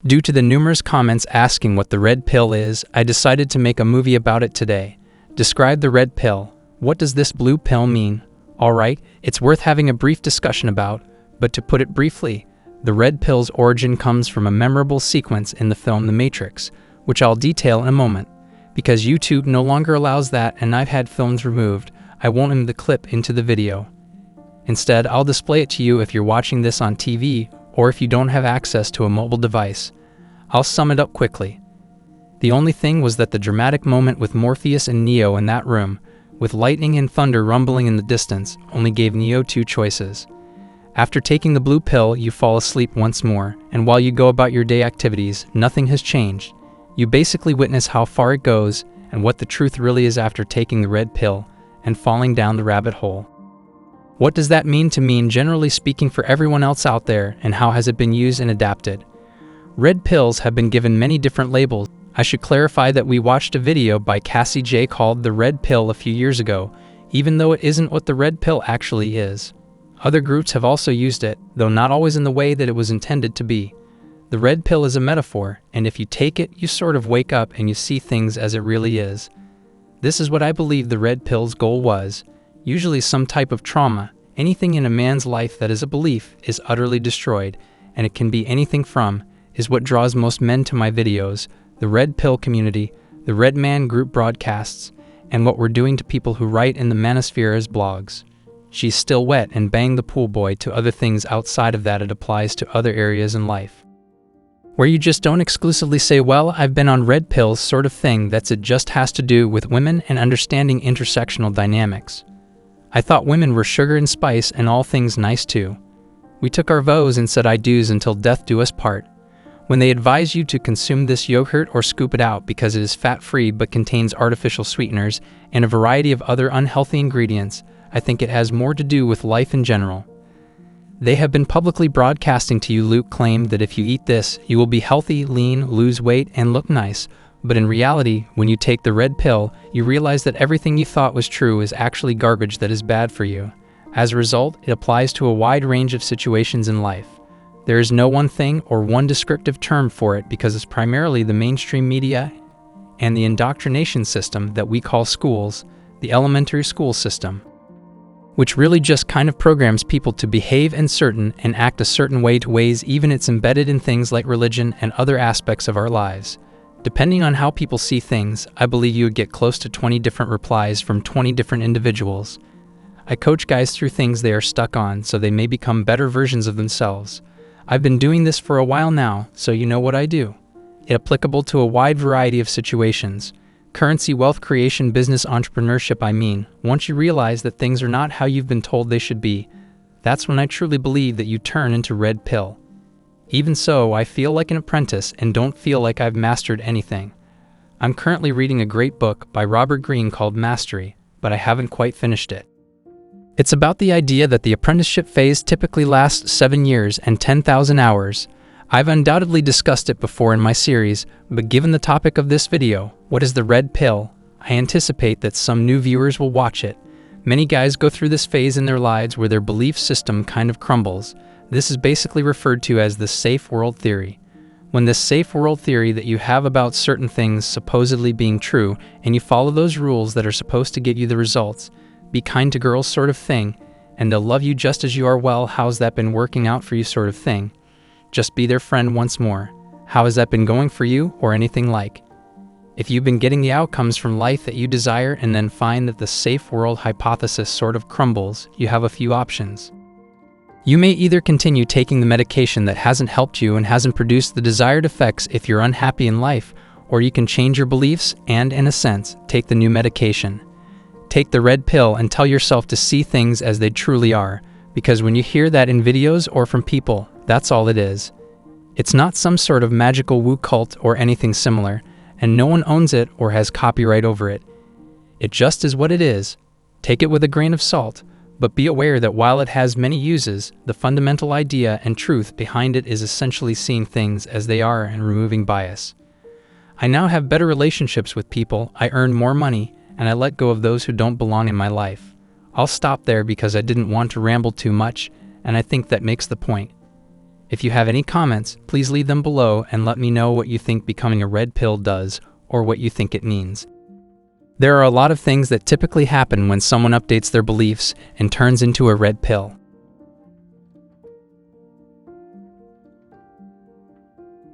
Due to the numerous comments asking what the red pill is, I decided to make a movie about it today. Describe the red pill. What does this blue pill mean? Alright, it's worth having a brief discussion about, but to put it briefly, the red pill's origin comes from a memorable sequence in the film The Matrix, which I'll detail in a moment. Because YouTube no longer allows that and I've had films removed, I won't end the clip into the video. Instead, I'll display it to you if you're watching this on TV or if you don't have access to a mobile device. I'll sum it up quickly. The only thing was that the dramatic moment with Morpheus and Neo in that room, with lightning and thunder rumbling in the distance, only gave Neo two choices. After taking the blue pill, you fall asleep once more, and while you go about your day activities, nothing has changed. You basically witness how far it goes and what the truth really is after taking the red pill and falling down the rabbit hole. What does that mean to me, generally speaking, for everyone else out there, and how has it been used and adapted? Red pills have been given many different labels. I should clarify that we watched a video by Cassie J called The Red Pill a few years ago, even though it isn't what the red pill actually is. Other groups have also used it, though not always in the way that it was intended to be. The red pill is a metaphor, and if you take it, you sort of wake up and you see things as it really is. This is what I believe the red pill's goal was. Usually some type of trauma, anything in a man's life that is a belief, is utterly destroyed, and it can be anything from, is what draws most men to my videos, the red pill community, the red man group broadcasts, and what we're doing to people who write in the manosphere as blogs. She's still wet and bang the pool boy to other things outside of that. It applies to other areas in life. Where you just don't exclusively say, well, I've been on red pills sort of thing, that's it just has to do with women and understanding intersectional dynamics. I thought women were sugar and spice and all things nice too. We took our vows and said I do's until death do us part. When they advise you to consume this yogurt or scoop it out because it is fat-free but contains artificial sweeteners and a variety of other unhealthy ingredients, I think it has more to do with life in general. They have been publicly broadcasting to you. Luke claimed that if you eat this, you will be healthy, lean, lose weight, and look nice. But in reality, when you take the red pill, you realize that everything you thought was true is actually garbage that is bad for you. As a result, it applies to a wide range of situations in life. There is no one thing or one descriptive term for it because it's primarily the mainstream media and the indoctrination system that we call schools, the elementary school system, which really just kind of programs people to behave in certain and act a certain way to ways. Even it's embedded in things like religion and other aspects of our lives. Depending on how people see things, I believe you would get close to 20 different replies from 20 different individuals. I coach guys through things they are stuck on so they may become better versions of themselves. I've been doing this for a while now, so you know what I do. It's applicable to a wide variety of situations. Currency, wealth creation, business, entrepreneurship. I mean, once you realize that things are not how you've been told they should be, that's when I truly believe that you turn into red pill. Even so, I feel like an apprentice and don't feel like I've mastered anything. I'm currently reading a great book by Robert Greene called Mastery, but I haven't quite finished it. It's about the idea that the apprenticeship phase typically lasts 7 years and 10,000 hours. I've undoubtedly discussed it before in my series, but given the topic of this video, what is the red pill? I anticipate that some new viewers will watch it. Many guys go through this phase in their lives where their belief system kind of crumbles. This is basically referred to as the safe world theory. When this safe world theory that you have about certain things supposedly being true, and you follow those rules that are supposed to give you the results, be kind to girls sort of thing, and they'll love you just as you are. Well, how's that been working out for you sort of thing? Just be their friend once more. How has that been going for you, or anything like? If you've been getting the outcomes from life that you desire and then find that the safe world hypothesis sort of crumbles, you have a few options. You may either continue taking the medication that hasn't helped you and hasn't produced the desired effects if you're unhappy in life, or you can change your beliefs and, in a sense, take the new medication. Take the red pill and tell yourself to see things as they truly are, because when you hear that in videos or from people, that's all it is. It's not some sort of magical woo cult or anything similar, and no one owns it or has copyright over it. It just is what it is. Take it with a grain of salt, but be aware that while it has many uses, the fundamental idea and truth behind it is essentially seeing things as they are and removing bias. I now have better relationships with people, I earn more money, and I let go of those who don't belong in my life. I'll stop there because I didn't want to ramble too much, and I think that makes the point. If you have any comments, please leave them below and let me know what you think becoming a red pill does or what you think it means. There are a lot of things that typically happen when someone updates their beliefs and turns into a red pill.